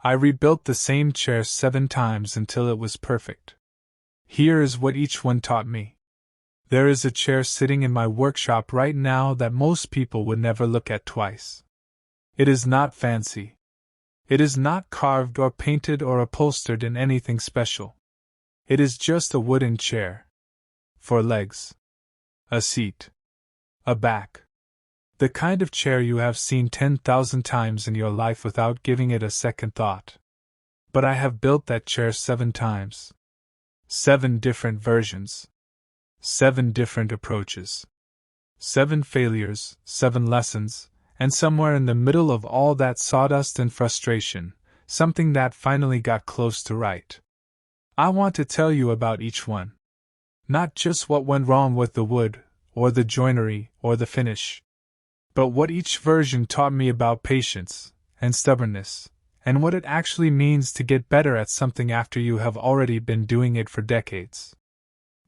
I rebuilt the same chair 7 times until it was perfect. Here is what each one taught me. There is a chair sitting in my workshop right now that most people would never look at twice. It is not fancy. It is not carved or painted or upholstered in anything special. It is just a wooden chair. 4 legs. A seat. A back. The kind of chair you have seen 10,000 times in your life without giving it a second thought. But I have built that chair 7 times. 7 different versions. 7 different approaches. 7 failures, 7 lessons, and somewhere in the middle of all that sawdust and frustration, something that finally got close to right. I want to tell you about each one. Not just what went wrong with the wood, or the joinery, or the finish, but what each version taught me about patience, and stubbornness, and what it actually means to get better at something after you have already been doing it for decades.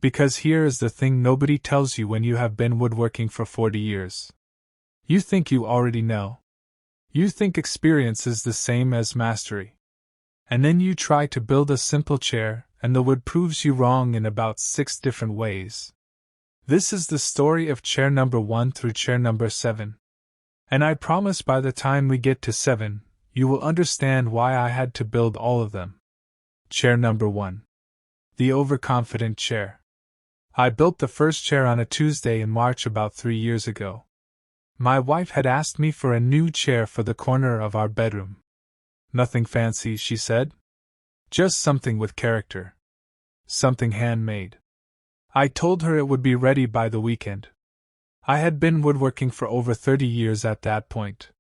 Because here is the thing nobody tells you when you have been woodworking for 40 years. You think you already know. You think experience is the same as mastery. And then you try to build a simple chair, and the wood proves you wrong in about 6 different ways. This is the story of chair number 1 through chair number 7. And I promise by the time we get to 7, you will understand why I had to build all of them. Chair number 1. The Overconfident Chair. I built the first chair on a Tuesday in March about 3 years ago. My wife had asked me for a new chair for the corner of our bedroom. Nothing fancy, she said. Just something with character. Something handmade. I told her it would be ready by the weekend. I had been woodworking for over 30 years at that point.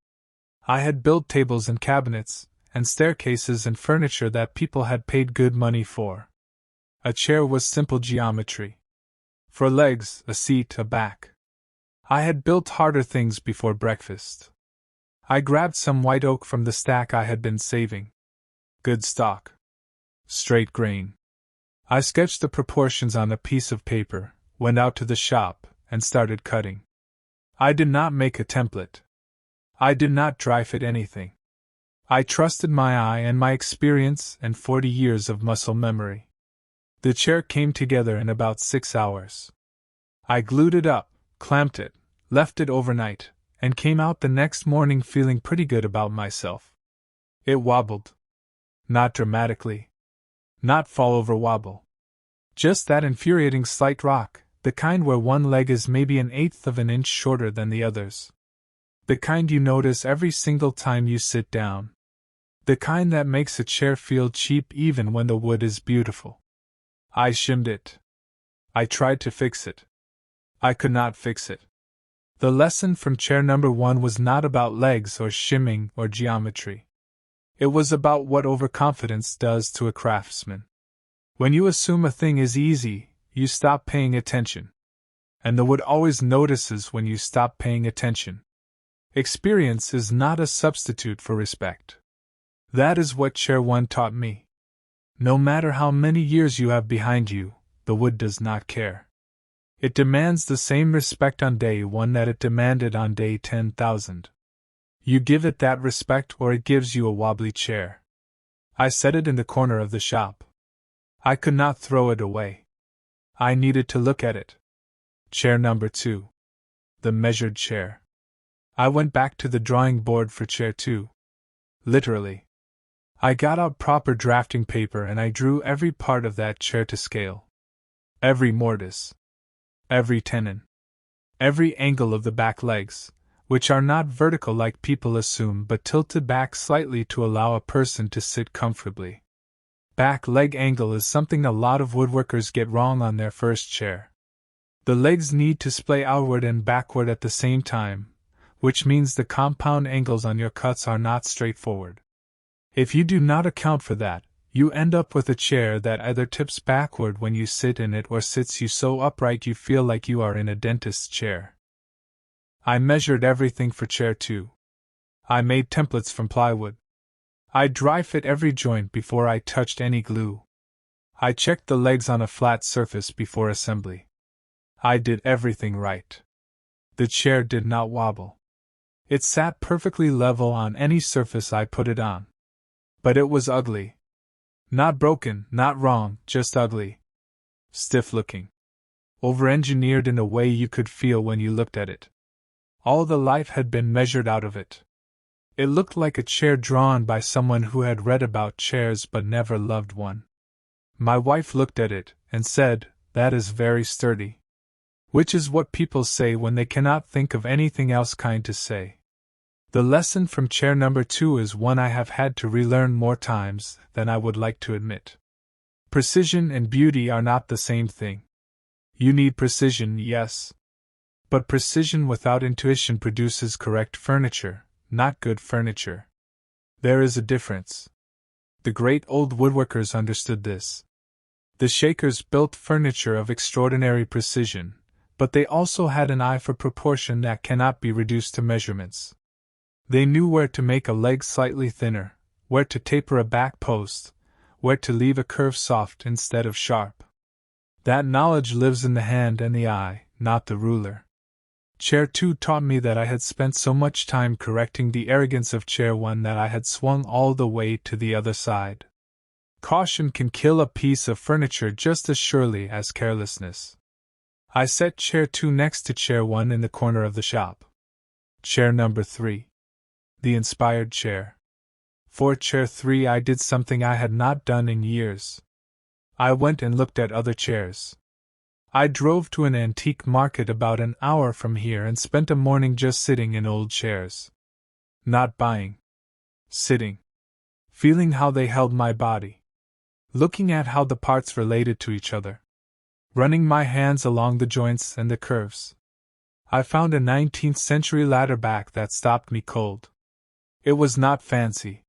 I had built tables and cabinets, and staircases and furniture that people had paid good money for. A chair was simple geometry. 4 legs, a seat, a back. I had built harder things before breakfast. I grabbed some white oak from the stack I had been saving. Good stock. Straight grain. I sketched the proportions on a piece of paper, went out to the shop, and started cutting. I did not make a template. I did not dry fit anything. I trusted my eye and my experience and 40 years of muscle memory. The chair came together in about 6 hours. I glued it up, clamped it, left it overnight, and came out the next morning feeling pretty good about myself. It wobbled. Not dramatically. Not fall over wobble. Just that infuriating slight rock, the kind where one leg is maybe 1/8 of an inch shorter than the others. The kind you notice every single time you sit down. The kind that makes a chair feel cheap even when the wood is beautiful. I shimmed it. I tried to fix it. I could not fix it. The lesson from chair number 1 was not about legs or shimming or geometry. It was about what overconfidence does to a craftsman. When you assume a thing is easy, you stop paying attention. And the wood always notices when you stop paying attention. Experience is not a substitute for respect. That is what chair 1 taught me. No matter how many years you have behind you, the wood does not care. It demands the same respect on day 1 that it demanded on day 10,000. You give it that respect or it gives you a wobbly chair. I set it in the corner of the shop. I could not throw it away. I needed to look at it. Chair number 2. The Measured Chair. I went back to the drawing board for chair 2. Literally. I got out proper drafting paper and I drew every part of that chair to scale. Every mortise. Every tenon. Every angle of the back legs, which are not vertical like people assume but tilted back slightly to allow a person to sit comfortably. Back leg angle is something a lot of woodworkers get wrong on their first chair. The legs need to splay outward and backward at the same time, which means the compound angles on your cuts are not straightforward. If you do not account for that, you end up with a chair that either tips backward when you sit in it or sits you so upright you feel like you are in a dentist's chair. I measured everything for chair 2. I made templates from plywood. I dry fit every joint before I touched any glue. I checked the legs on a flat surface before assembly. I did everything right. The chair did not wobble. It sat perfectly level on any surface I put it on. But it was ugly. Not broken, not wrong, just ugly. Stiff-looking. Over-engineered in a way you could feel when you looked at it. All the life had been measured out of it. It looked like a chair drawn by someone who had read about chairs but never loved one. My wife looked at it and said, "That is very sturdy." Which is what people say when they cannot think of anything else kind to say. The lesson from chair number 2 is one I have had to relearn more times than I would like to admit. Precision and beauty are not the same thing. You need precision, yes. But precision without intuition produces correct furniture, not good furniture. There is a difference. The great old woodworkers understood this. The Shakers built furniture of extraordinary precision, but they also had an eye for proportion that cannot be reduced to measurements. They knew where to make a leg slightly thinner, where to taper a back post, where to leave a curve soft instead of sharp. That knowledge lives in the hand and the eye, not the ruler. Chair 2 taught me that I had spent so much time correcting the arrogance of Chair 1 that I had swung all the way to the other side. Caution can kill a piece of furniture just as surely as carelessness. I set Chair 2 next to Chair 1 in the corner of the shop. Chair number 3. The inspired chair. For Chair 3 I did something I had not done in years. I went and looked at other chairs. I drove to an antique market about an hour from here and spent a morning just sitting in old chairs. Not buying. Sitting. Feeling how they held my body. Looking at how the parts related to each other. Running my hands along the joints and the curves. I found a 19th century ladder back that stopped me cold. It was not fancy.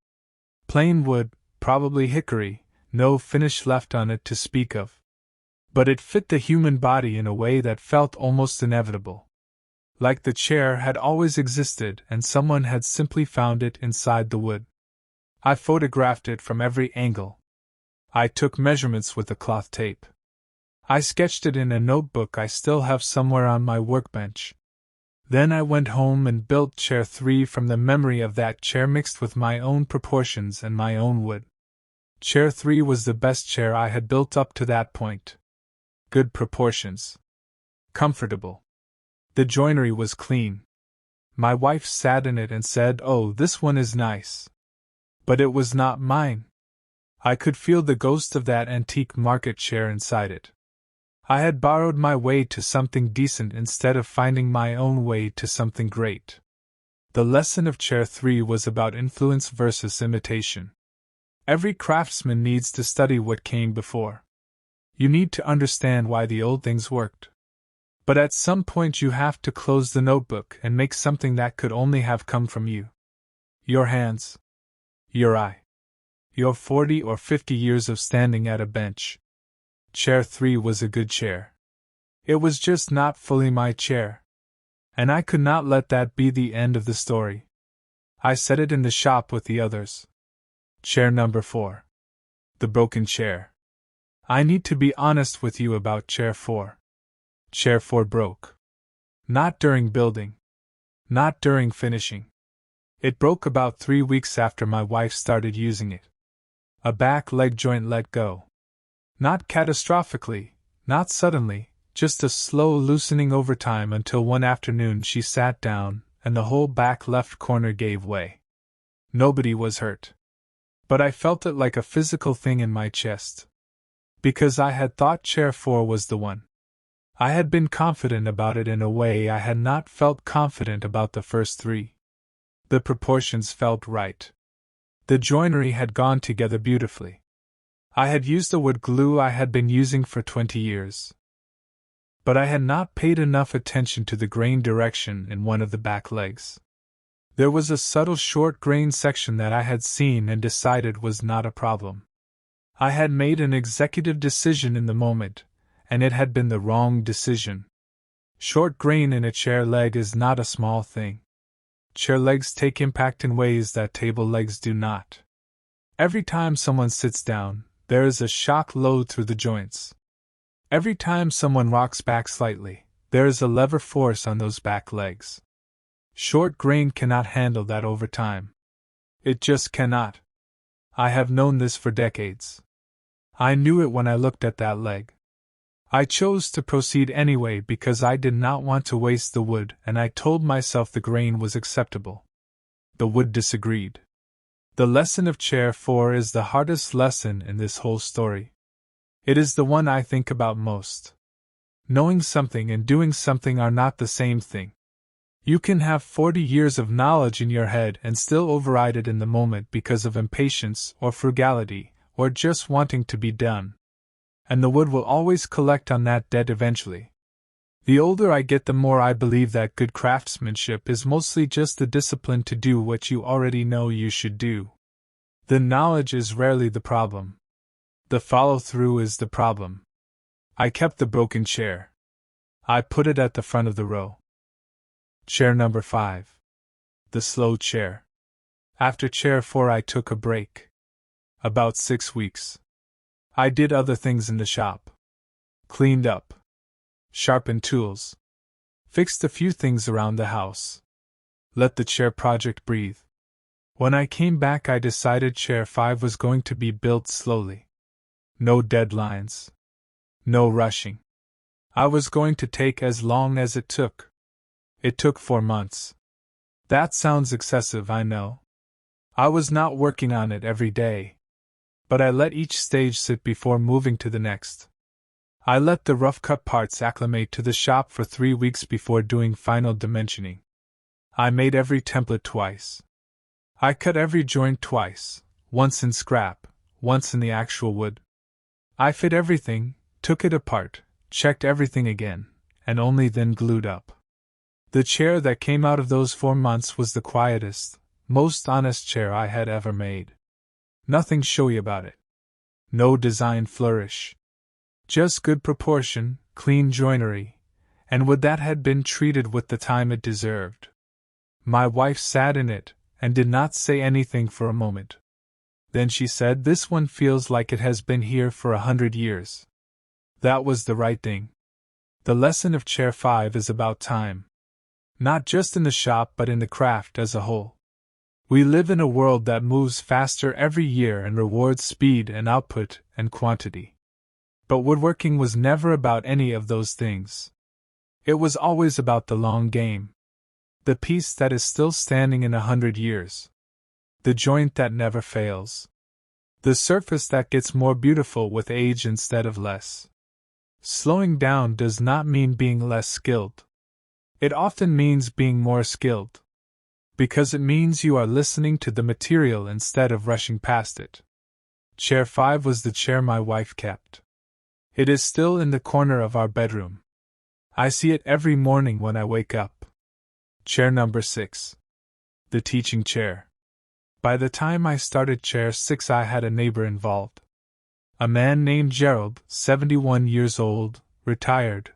Plain wood, probably hickory, no finish left on it to speak of. But it fit the human body in a way that felt almost inevitable. Like the chair had always existed and someone had simply found it inside the wood. I photographed it from every angle. I took measurements with a cloth tape. I sketched it in a notebook I still have somewhere on my workbench. Then I went home and built Chair 3 from the memory of that chair mixed with my own proportions and my own wood. Chair 3 was the best chair I had built up to that point. Good proportions. Comfortable. The joinery was clean. My wife sat in it and said, "Oh, this one is nice." But it was not mine. I could feel the ghost of that antique market chair inside it. I had borrowed my way to something decent instead of finding my own way to something great. The lesson of Chair 3 was about influence versus imitation. Every craftsman needs to study what came before. You need to understand why the old things worked. But at some point you have to close the notebook and make something that could only have come from you. Your hands. Your eye. Your 40 or 50 years of standing at a bench. Chair 3 was a good chair. It was just not fully my chair. And I could not let that be the end of the story. I set it in the shop with the others. Chair number 4. The broken chair. I need to be honest with you about Chair 4. Chair 4 broke. Not during building. Not during finishing. It broke about 3 weeks after my wife started using it. A back leg joint let go. Not catastrophically, not suddenly, just a slow loosening over time until one afternoon she sat down and the whole back left corner gave way. Nobody was hurt. But I felt it like a physical thing in my chest. Because I had thought Chair 4 was the one. I had been confident about it in a way I had not felt confident about the first 3. The proportions felt right. The joinery had gone together beautifully. I had used the wood glue I had been using for 20 years. But I had not paid enough attention to the grain direction in one of the back legs. There was a subtle short grain section that I had seen and decided was not a problem. I had made an executive decision in the moment, and it had been the wrong decision. Short grain in a chair leg is not a small thing. Chair legs take impact in ways that table legs do not. Every time someone sits down, there is a shock load through the joints. Every time someone rocks back slightly, there is a lever force on those back legs. Short grain cannot handle that over time. It just cannot. I have known this for decades. I knew it when I looked at that leg. I chose to proceed anyway because I did not want to waste the wood, and I told myself the grain was acceptable. The wood disagreed. The lesson of Chair 4 is the hardest lesson in this whole story. It is the one I think about most. Knowing something and doing something are not the same thing. You can have 40 years of knowledge in your head and still override it in the moment because of impatience or frugality or just wanting to be done. And the wood will always collect on that debt eventually. The older I get, the more I believe that good craftsmanship is mostly just the discipline to do what you already know you should do. The knowledge is rarely the problem. The follow-through is the problem. I kept the broken chair. I put it at the front of the row. Chair number 5. The slow chair. After Chair 4 I took a break. About 6 weeks. I did other things in the shop. Cleaned up. Sharpened tools. Fixed a few things around the house. Let the chair project breathe. When I came back I decided Chair 5 was going to be built slowly. No deadlines. No rushing. I was going to take as long as it took. It took 4 months. That sounds excessive, I know. I was not working on it every day. But I let each stage sit before moving to the next. I let the rough-cut parts acclimate to the shop for 3 weeks before doing final dimensioning. I made every template twice. I cut every joint twice, once in scrap, once in the actual wood. I fit everything, took it apart, checked everything again, and only then glued up. The chair that came out of those 4 months was the quietest, most honest chair I had ever made. Nothing showy about it. No design flourish. Just good proportion, clean joinery, and wood that had been treated with the time it deserved. My wife sat in it, and did not say anything for a moment. Then she said, "This one feels like it has been here for 100 years. That was the right thing. The lesson of Chair 5 is about time. Not just in the shop but in the craft as a whole. We live in a world that moves faster every year and rewards speed and output and quantity. But woodworking was never about any of those things. It was always about the long game. The piece that is still standing in 100 years. The joint that never fails. The surface that gets more beautiful with age instead of less. Slowing down does not mean being less skilled. It often means being more skilled. Because it means you are listening to the material instead of rushing past it. Chair 5 was the chair my wife kept. It is still in the corner of our bedroom. I see it every morning when I wake up. Chair number 6. The teaching chair. By the time I started Chair 6 I had a neighbor involved. A man named Gerald, 71 years old, retired,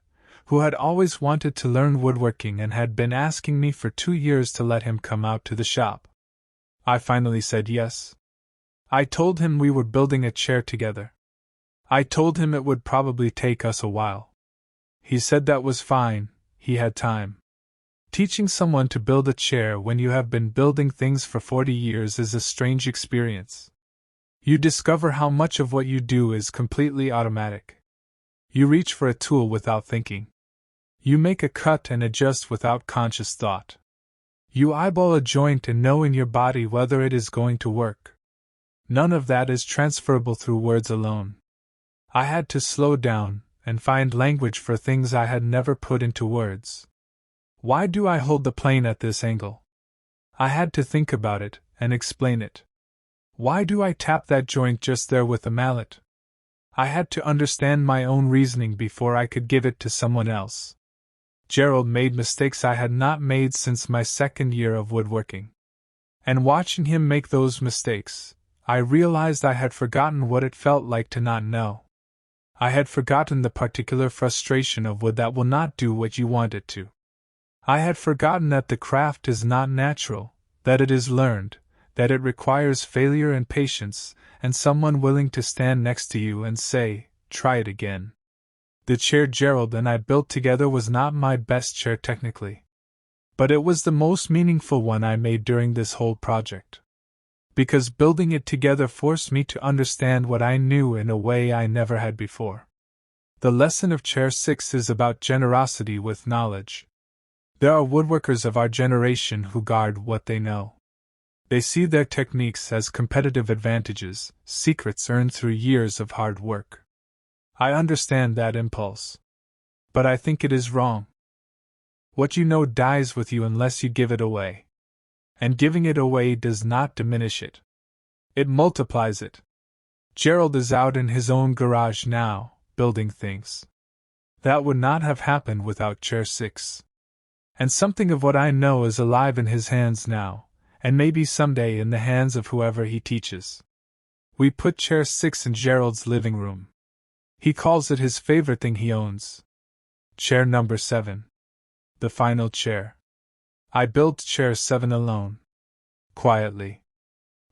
who had always wanted to learn woodworking and had been asking me for 2 years to let him come out to the shop. I finally said yes. I told him we were building a chair together. I told him it would probably take us a while. He said that was fine, he had time. Teaching someone to build a chair when you have been building things for 40 years is a strange experience. You discover how much of what you do is completely automatic. You reach for a tool without thinking. You make a cut and adjust without conscious thought. You eyeball a joint and know in your body whether it is going to work. None of that is transferable through words alone. I had to slow down and find language for things I had never put into words. Why do I hold the plane at this angle? I had to think about it and explain it. Why do I tap that joint just there with a mallet? I had to understand my own reasoning before I could give it to someone else. Gerald made mistakes I had not made since my 2nd year of woodworking. And watching him make those mistakes, I realized I had forgotten what it felt like to not know. I had forgotten the particular frustration of wood that will not do what you want it to. I had forgotten that the craft is not natural, that it is learned, that it requires failure and patience, and someone willing to stand next to you and say, "Try it again." The chair Gerald and I built together was not my best chair technically. But it was the most meaningful one I made during this whole project. Because building it together forced me to understand what I knew in a way I never had before. The lesson of Chair 6 is about generosity with knowledge. There are woodworkers of our generation who guard what they know. They see their techniques as competitive advantages, secrets earned through years of hard work. I understand that impulse. But I think it is wrong. What you know dies with you unless you give it away. And giving it away does not diminish it. It multiplies it. Gerald is out in his own garage now, building things. That would not have happened without Chair 6. And something of what I know is alive in his hands now, and maybe someday in the hands of whoever he teaches. We put Chair 6 in Gerald's living room. He calls it his favorite thing he owns. Chair number 7. The final chair. I built Chair 7 alone. Quietly.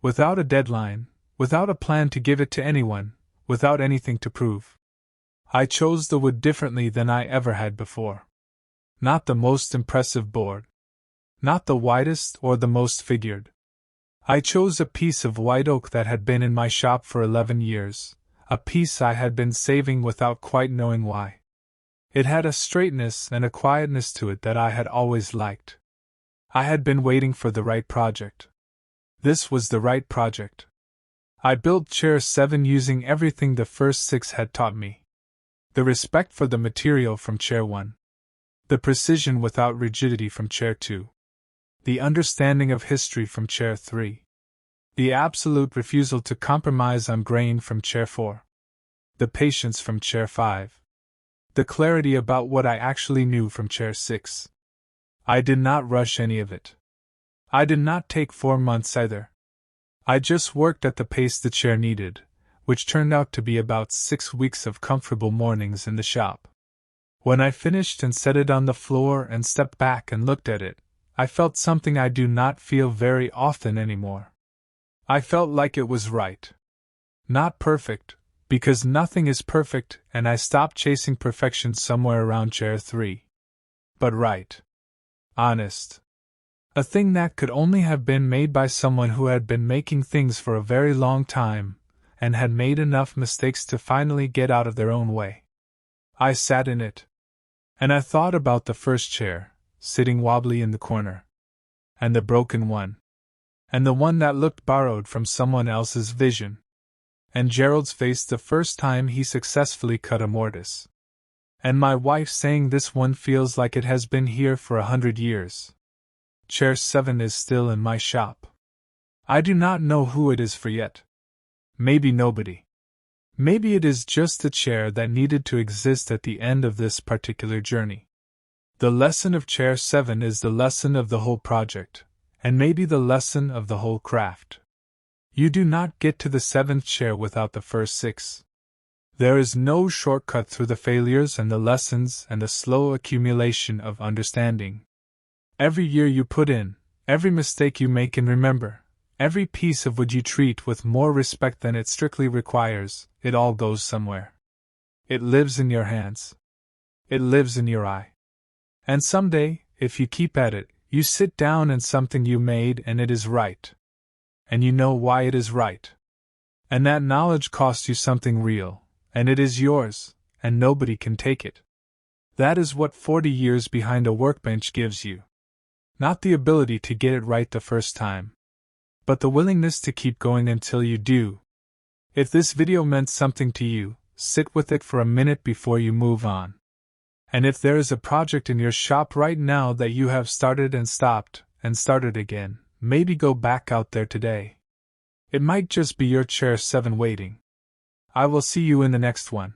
Without a deadline, without a plan to give it to anyone, without anything to prove. I chose the wood differently than I ever had before. Not the most impressive board. Not the widest or the most figured. I chose a piece of white oak that had been in my shop for 11 years, a piece I had been saving without quite knowing why. It had a straightness and a quietness to it that I had always liked. I had been waiting for the right project. This was the right project. I built Chair 7 using everything the first 6 had taught me. The respect for the material from Chair 1. The precision without rigidity from Chair 2. The understanding of history from Chair 3. The absolute refusal to compromise on grain from Chair 4. The patience from Chair 5. The clarity about what I actually knew from Chair 6. I did not rush any of it. I did not take 4 months either. I just worked at the pace the chair needed, which turned out to be about 6 weeks of comfortable mornings in the shop. When I finished and set it on the floor and stepped back and looked at it, I felt something I do not feel very often anymore. I felt like it was right. Not perfect, because nothing is perfect, and I stopped chasing perfection somewhere around Chair 3. But right. Honest. A thing that could only have been made by someone who had been making things for a very long time, and had made enough mistakes to finally get out of their own way. I sat in it. And I thought about the first chair, sitting wobbly in the corner. And the broken one. And the one that looked borrowed from someone else's vision. And Gerald's face the first time he successfully cut a mortise. And my wife saying this one feels like it has been here for 100 years. Chair 7 is still in my shop. I do not know who it is for yet. Maybe nobody. Maybe it is just a chair that needed to exist at the end of this particular journey. The lesson of Chair 7 is the lesson of the whole project, and maybe the lesson of the whole craft. You do not get to the 7th chair without the first 6. There is no shortcut through the failures and the lessons and the slow accumulation of understanding. Every year you put in, every mistake you make, and remember, every piece of wood you treat with more respect than it strictly requires, it all goes somewhere. It lives in your hands. It lives in your eye. And someday, if you keep at it, you sit down and something you made and it is right. And you know why it is right. And that knowledge costs you something real, and it is yours, and nobody can take it. That is what 40 years behind a workbench gives you. Not the ability to get it right the first time, but the willingness to keep going until you do. If this video meant something to you, sit with it for a minute before you move on. And if there is a project in your shop right now that you have started and stopped, and started again, maybe go back out there today. It might just be your Chair 7 waiting. I will see you in the next one.